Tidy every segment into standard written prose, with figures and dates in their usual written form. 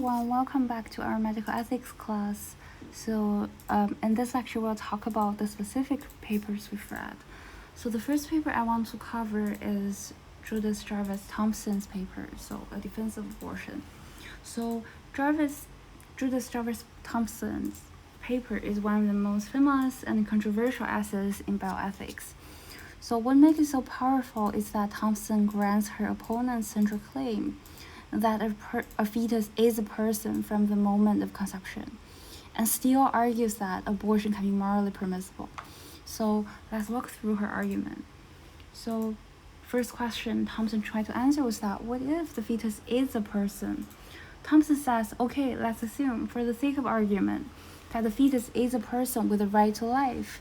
everyone, welcome back to our medical ethics class. So in this lecture, we'll talk about the specific papers we've read. So the first paper I want to cover is Judith Jarvis Thompson's paper, so a defense of abortion. So Judith Jarvis Thompson's paper is one of the most famous and controversial essays in bioethics. So what makes it so powerful is that Thompson grants her opponent's central claim that a fetus is a person from the moment of conception, and still argues that abortion can be morally permissible. So let's walk through her argument. So first question Thompson tried to answer was that, what if the fetus is a person? Thompson says, okay, let's assume, for the sake of argument, that the fetus is a person with a right to life.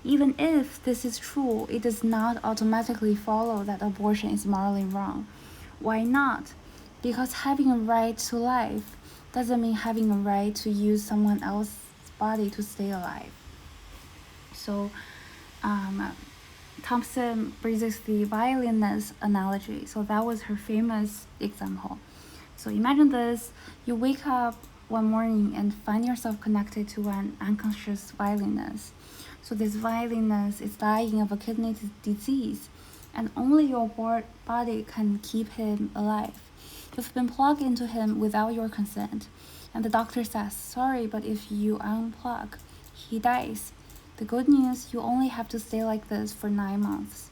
Even if this is true, it does not automatically follow that abortion is morally wrong. Why not? Because having a right to life doesn't mean having a right to use someone else's body to stay alive. So Thompson uses the violinist analogy. So that was her famous example. So imagine this: you wake up one morning and find yourself connected to an unconscious violinist. So this violinist is dying of a kidney disease, and only your body can keep him alive. You've been plugged into him without your consent, and the doctor says, sorry, but if you unplug, he dies. The good news, you only have to stay like this for 9 months.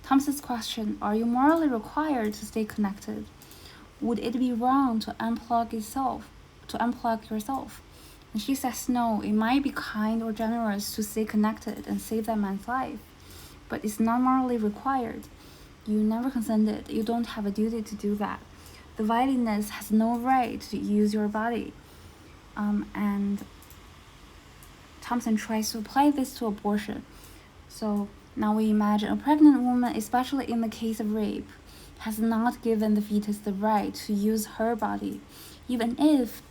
Thompson's question, are you morally required to stay connected? Would it be wrong to unplug yourself? And she says, no, it might be kind or generous to stay connected and save that man's life, but it's not morally required. You never consented. You don't have a duty to do that. The violinist has no right to use your body. And Thompson tries to apply this to abortion. So now we imagine a pregnant woman, especially in the case of rape, has not given the fetus the right to use her body. Even if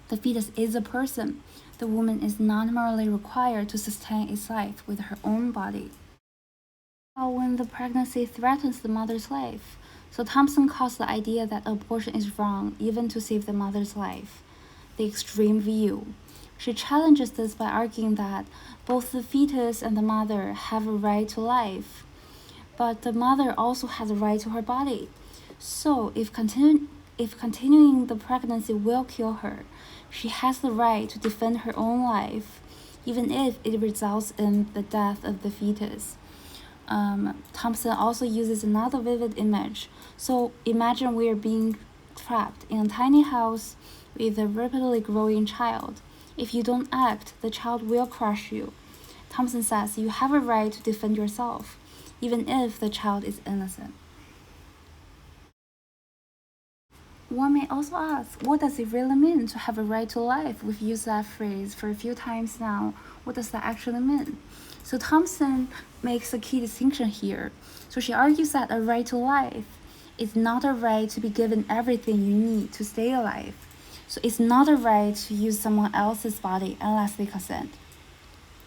the fetus is a person, the woman is not morally required to sustain its life with her own body. When the pregnancy threatens the mother's life, so Thompson calls the idea that abortion is wrong even to save the mother's life the extreme view. She challenges this by arguing that both the fetus and the mother have a right to life, but the mother also has a right to her body. So if continuing the pregnancy will kill her, she has the right to defend her own life, even if it results in the death of the fetus. Thompson also uses another vivid image. So imagine we are being trapped in a tiny house with a rapidly growing child. If you don't act, the child will crush you. Thompson says you have a right to defend yourself, even if the child is innocent. One may also ask, what does it really mean to have a right to life? We've used that phrase for a few times now. What does that actually mean? So Thompson makes a key distinction here. So she argues that a right to life is not a right to be given everything you need to stay alive. So it's not a right to use someone else's body unless they consent.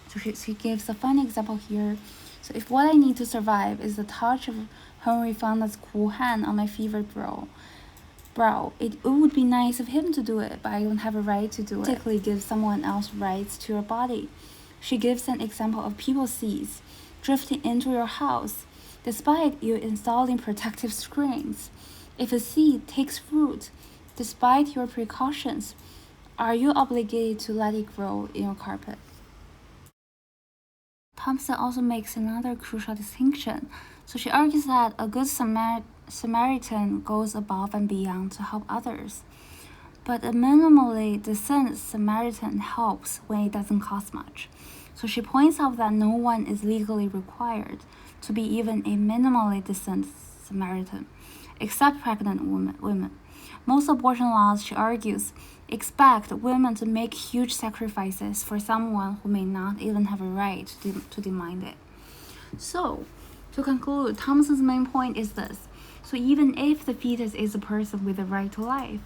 So she gives a funny example here. So if what I need to survive is the touch of Henry Fonda's cool hand on my fevered brow, it would be nice of him to do it, but I don't have a right to do it. Basically give someone else rights to your body. She gives an example of people seeds drifting into your house despite you installing protective screens. If a seed takes root despite your precautions, are you obligated to let it grow in your carpet? Thompson also makes another crucial distinction. So she argues that a good Samaritan goes above and beyond to help others, but a minimally decent Samaritan helps when it doesn't cost much. So she points out that no one is legally required to be even a minimally decent Samaritan, except pregnant women. Most abortion laws, she argues, expect women to make huge sacrifices for someone who may not even have a right to demand it. So, to conclude, Thompson's main point is this. So even if the fetus is a person with a right to life,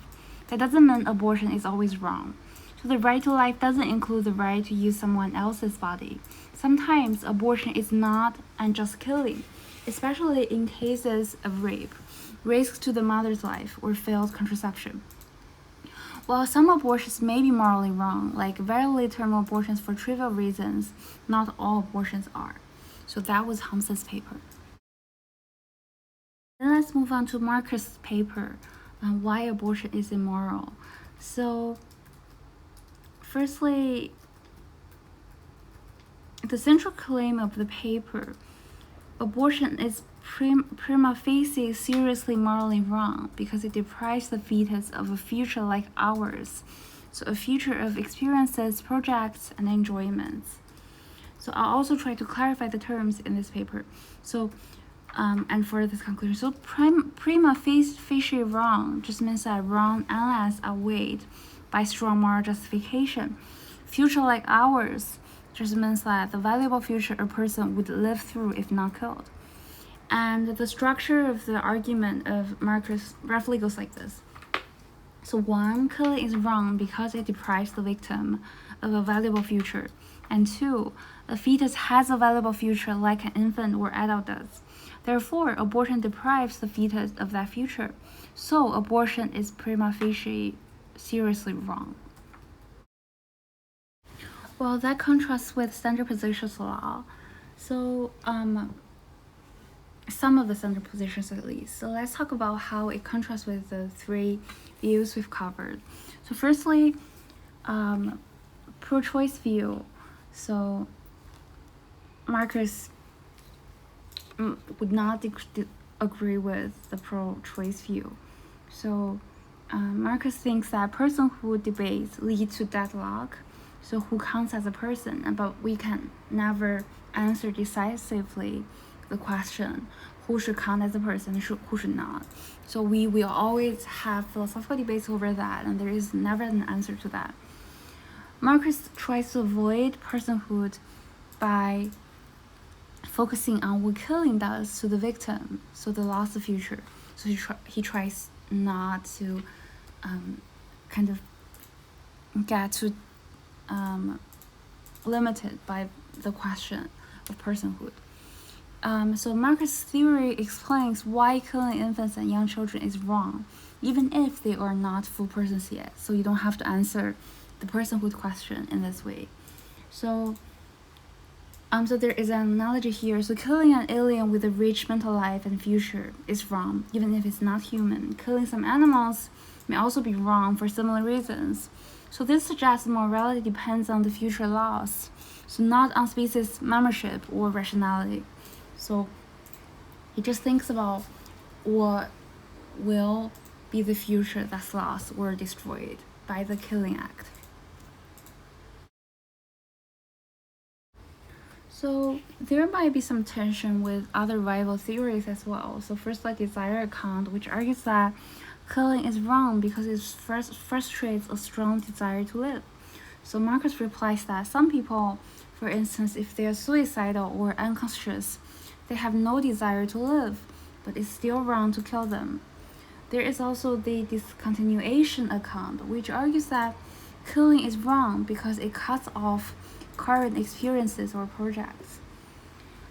that doesn't mean abortion is always wrong. So the right to life doesn't include the right to use someone else's body. Sometimes abortion is not unjust killing, especially in cases of rape, risk to the mother's life, or failed contraception. While some abortions may be morally wrong, like very late-term abortions for trivial reasons, not all abortions are. So that was Hamsa's paper. Then let's move on to Marcus' paper on why abortion is immoral. So, firstly, the central claim of the paper, abortion is prima facie seriously morally wrong because it deprives the fetus of a future like ours, so a future of experiences, projects, and enjoyments. So I'll also try to clarify the terms in this paper. So, and for this conclusion, so prima facie wrong just means that wrong unless outweighed by strong moral justification. Future like ours just means that the valuable future a person would live through if not killed. And the structure of the argument of Marcus roughly goes like this. So 1, killing is wrong because it deprives the victim of a valuable future. And 2, a fetus has a valuable future like an infant or adult does. Therefore, abortion deprives the fetus of that future. So abortion is prima facie seriously wrong. Well, that contrasts with standard positions law. So, some of the standard positions at least. So let's talk about how it contrasts with the 3 views we've covered. So firstly, pro-choice view. So Marcus would not agree with the pro-choice view. So Marcus thinks that personhood debates lead to deadlock. So who counts as a person? But we can never answer decisively the question who should count as a person, who should not. So we will always have philosophical debates over that, and there is never an answer to that. Marcus tries to avoid personhood by focusing on what killing does to the victim, so the loss of future. So he tries not to kind of get too limited by the question of personhood. So Marcus' theory explains why killing infants and young children is wrong, even if they are not full persons yet. So you don't have to answer the personhood question in this way. So there is an analogy here. So killing an alien with a rich mental life and future is wrong, even if it's not human. Killing some animals may also be wrong for similar reasons. So this suggests morality depends on the future laws, so not on species membership or rationality. So he just thinks about what will be the future that's lost or destroyed by the killing act. So there might be some tension with other rival theories as well. So first, like desire account, which argues that killing is wrong because it frustrates a strong desire to live. So Marcus replies that some people, for instance, if they are suicidal or unconscious, they have no desire to live, but it's still wrong to kill them. There is also the discontinuation account, which argues that killing is wrong because it cuts off current experiences or projects.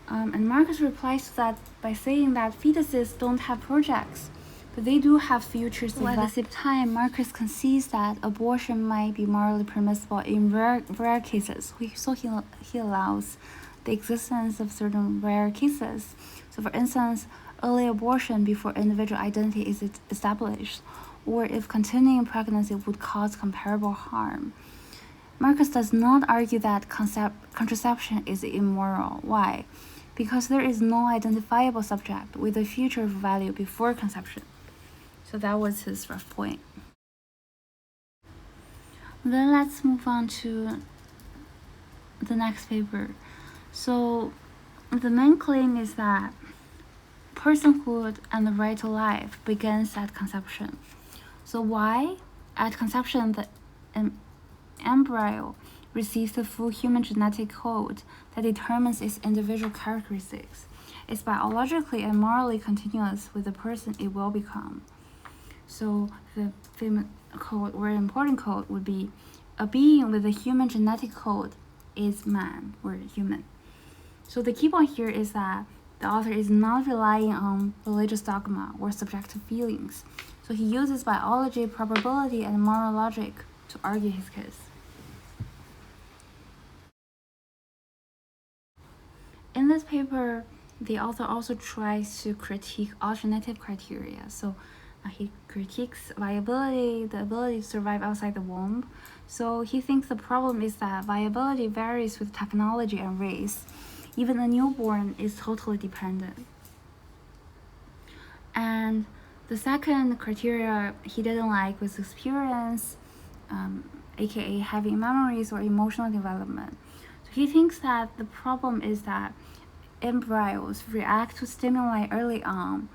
And Marcus replies to that by saying that fetuses don't have projects, but they do have futures. So at the same time, Marcus concedes that abortion might be morally permissible in rare cases. So he allows the existence of certain rare cases. So for instance, early abortion before individual identity is established, or if continuing pregnancy would cause comparable harm. Marcus does not argue that contraception is immoral. Why? Because there is no identifiable subject with a future value before conception. So that was his rough point. Then let's move on to the next paper. So the main claim is that personhood and the right to life begins at conception. So why? At conception, the embryo receives the full human genetic code that determines its individual characteristics. It's biologically and morally continuous with the person it will become. So the famous code or important code would be a being with a human genetic code is man or human. So the key point here is that the author is not relying on religious dogma or subjective feelings. So he uses biology, probability, and moral logic to argue his case. In this paper, the author also tries to critique alternative criteria. So he critiques viability, the ability to survive outside the womb. So he thinks the problem is that viability varies with technology and race. Even a newborn is totally dependent. And the second criteria he didn't like was experience, aka having memories or emotional development. So he thinks that the problem is that embryos react to stimuli early on.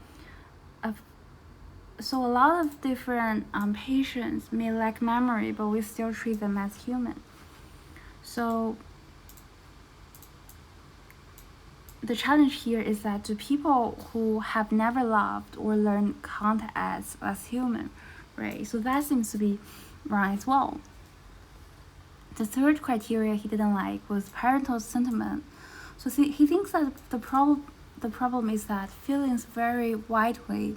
So a lot of different patients may lack memory, but we still treat them as human. So the challenge here is that do people who have never loved or learned count as human, right? So that seems to be wrong as well. The third criteria he didn't like was parental sentiment. So he thinks that the problem is that feelings vary widely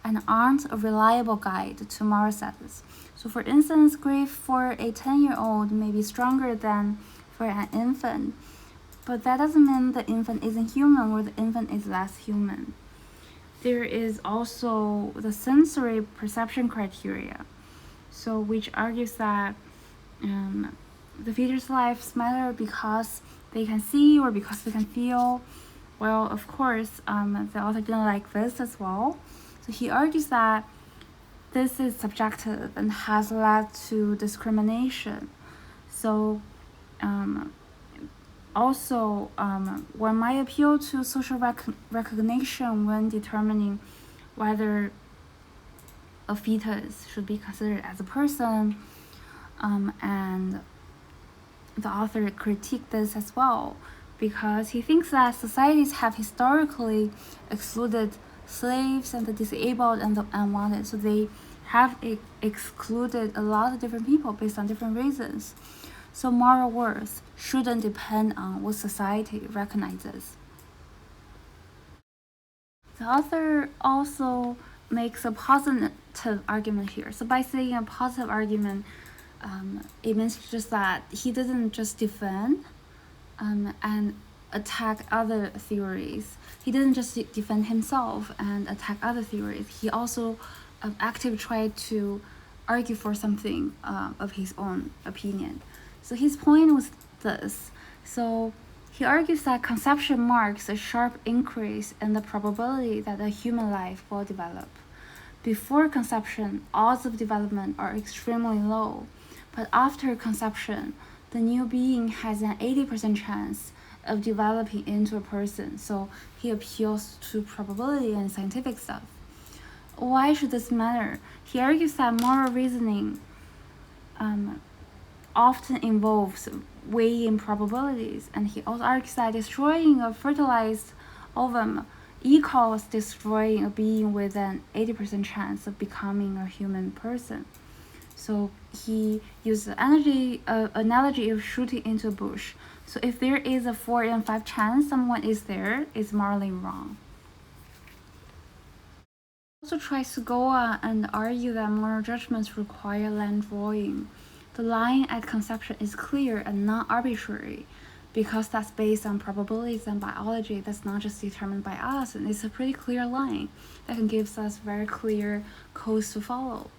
and aren't a reliable guide to moral status. So for instance, grief for a 10-year-old may be stronger than for an infant, but that doesn't mean the infant isn't human or the infant is less human. There is also the sensory perception criteria, so which argues that the fetus lives matter because they can see or because they can feel. Well, of course, the author didn't like this as well. So he argues that this is subjective and has led to discrimination. So also, one might appeal to social recognition when determining whether a fetus should be considered as a person, and the author critiqued this as well because he thinks that societies have historically excluded slaves and the disabled and the unwanted. So they have excluded a lot of different people based on different reasons. So moral worth shouldn't depend on what society recognizes. The author also makes a positive argument here. So by saying a positive argument, it means just that he doesn't just defend and attack other theories. He didn't just defend himself and attack other theories. He also actively tried to argue for something of his own opinion. So his point was this. So he argues that conception marks a sharp increase in the probability that a human life will develop. Before conception, odds of development are extremely low, but after conception, the new being has an 80% chance of developing into a person. So he appeals to probability and scientific stuff. Why should this matter? He argues that moral reasoning often involves weighing probabilities, and he also argues that destroying a fertilized ovum equals destroying a being with an 80% chance of becoming a human person. So he used the analogy of shooting into a bush. So if there is a 4 in 5 chance someone is there, it's morally wrong. He also tries to go on and argue that moral judgments require line drawing. The line at conception is clear and not arbitrary because that's based on probabilities and biology. That's not just determined by us, and it's a pretty clear line that can give us very clear codes to follow.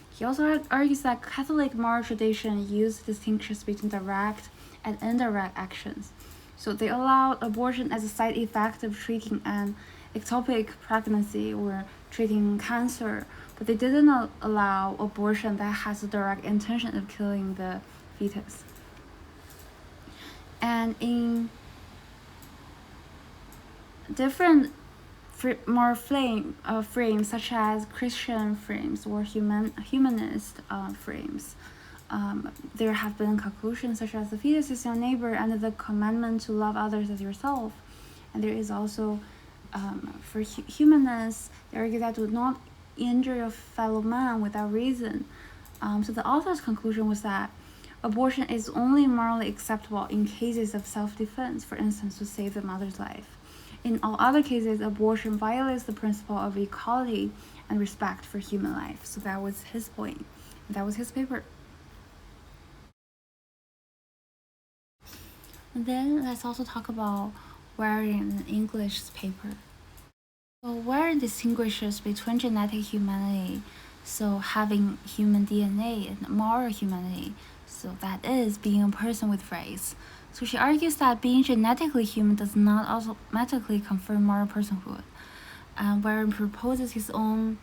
He also argues that Catholic moral tradition used distinctions between direct and indirect actions. So they allowed abortion as a side effect of treating an ectopic pregnancy or treating cancer, but they didn't allow abortion that has a direct intention of killing the fetus. And in different more frames, such as Christian frames or humanist frames, there have been conclusions such as the fetus is your neighbor and the commandment to love others as yourself. And there is also, for humanists, they argue that do not injure your fellow man without reason. So the author's conclusion was that abortion is only morally acceptable in cases of self-defense, for instance, to save the mother's life. In all other cases, abortion violates the principle of equality and respect for human life. So that was his point. That was his paper. And then let's also talk about Waring and English's paper. So Waring distinguishes between genetic humanity, so having human DNA, and moral humanity, so that is being a person with rights. So she argues that being genetically human does not automatically confer moral personhood. Waring proposes his own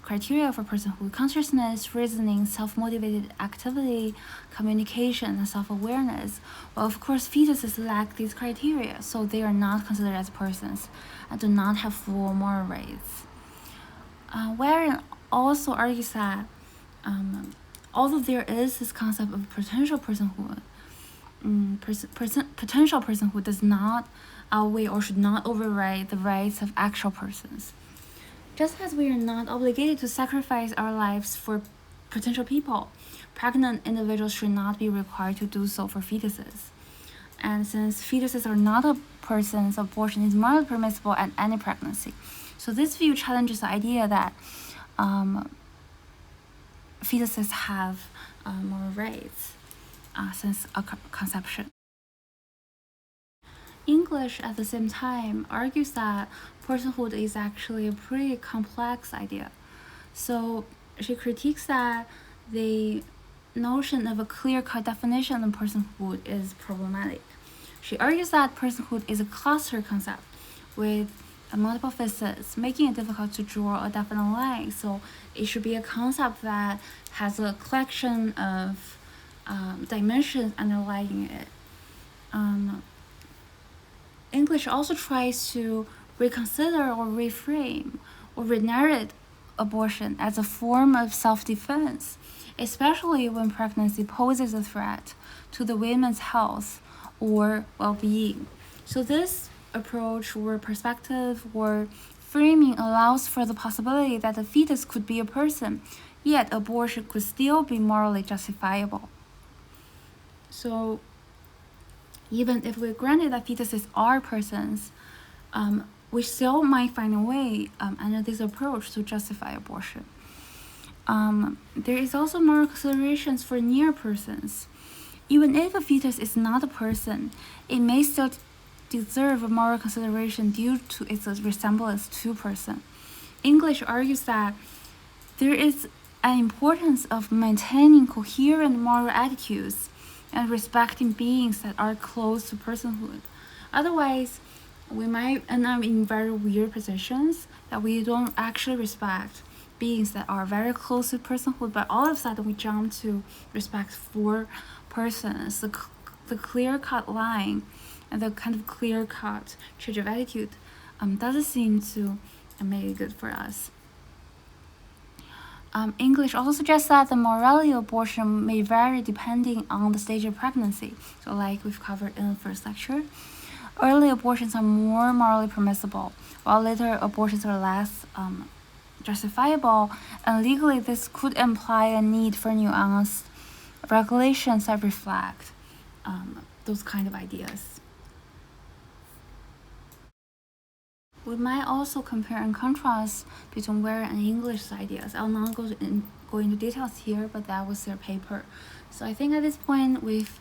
criteria for personhood: consciousness, reasoning, self-motivated activity, communication, and self-awareness. Well, of course, fetuses lack these criteria, so they are not considered as persons and do not have full moral rights. Waring also argues that although there is this concept of potential personhood, potential personhood does not outweigh or should not override the rights of actual persons. Just as we are not obligated to sacrifice our lives for potential people, pregnant individuals should not be required to do so for fetuses. And since fetuses are not a person's, abortion is morally permissible at any pregnancy. So this view challenges the idea that fetuses have moral rights since conception. English, at the same time, argues that personhood is actually a pretty complex idea. So she critiques that the notion of a clear-cut definition of personhood is problematic. She argues that personhood is a cluster concept with multiple facets, making it difficult to draw a definite line. So it should be a concept that has a collection of dimensions underlying it. English also tries to reconsider or reframe or re-narrate abortion as a form of self-defense, especially when pregnancy poses a threat to the women's health or well-being. So this approach or perspective or framing allows for the possibility that the fetus could be a person, yet abortion could still be morally justifiable. So even if we granted that fetuses are persons, we still might find a way under this approach to justify abortion. There is also moral considerations for near persons. Even if a fetus is not a person, it may still deserve a moral consideration due to its resemblance to person. English argues that there is an importance of maintaining coherent moral attitudes and respecting beings that are close to personhood. Otherwise, we might end up in very weird positions that we don't actually respect beings that are very close to personhood, but all of a sudden we jump to respect for persons. The clear-cut line and the kind of clear-cut change of attitude doesn't seem to make it good for us. English also suggests that the morality of abortion may vary depending on the stage of pregnancy. So like we've covered in the first lecture, early abortions are more morally permissible, while later abortions are less justifiable, and legally this could imply a need for nuanced regulations that reflect those kind of ideas. We might also compare and contrast between Waring and English's ideas. I'll not go into details here, but that was their paper. So I think at this point we've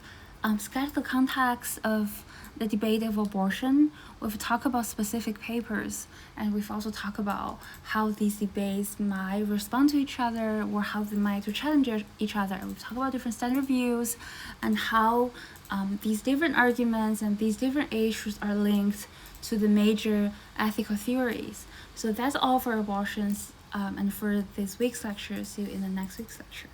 sketched the context of the debate of abortion. We've talked about specific papers, and we've also talked about how these debates might respond to each other or how they might challenge each other. We've talked about different standard views and how these different arguments and these different issues are linked to the major ethical theories. So that's all for abortions and for this week's lecture. See you in the next week's lecture.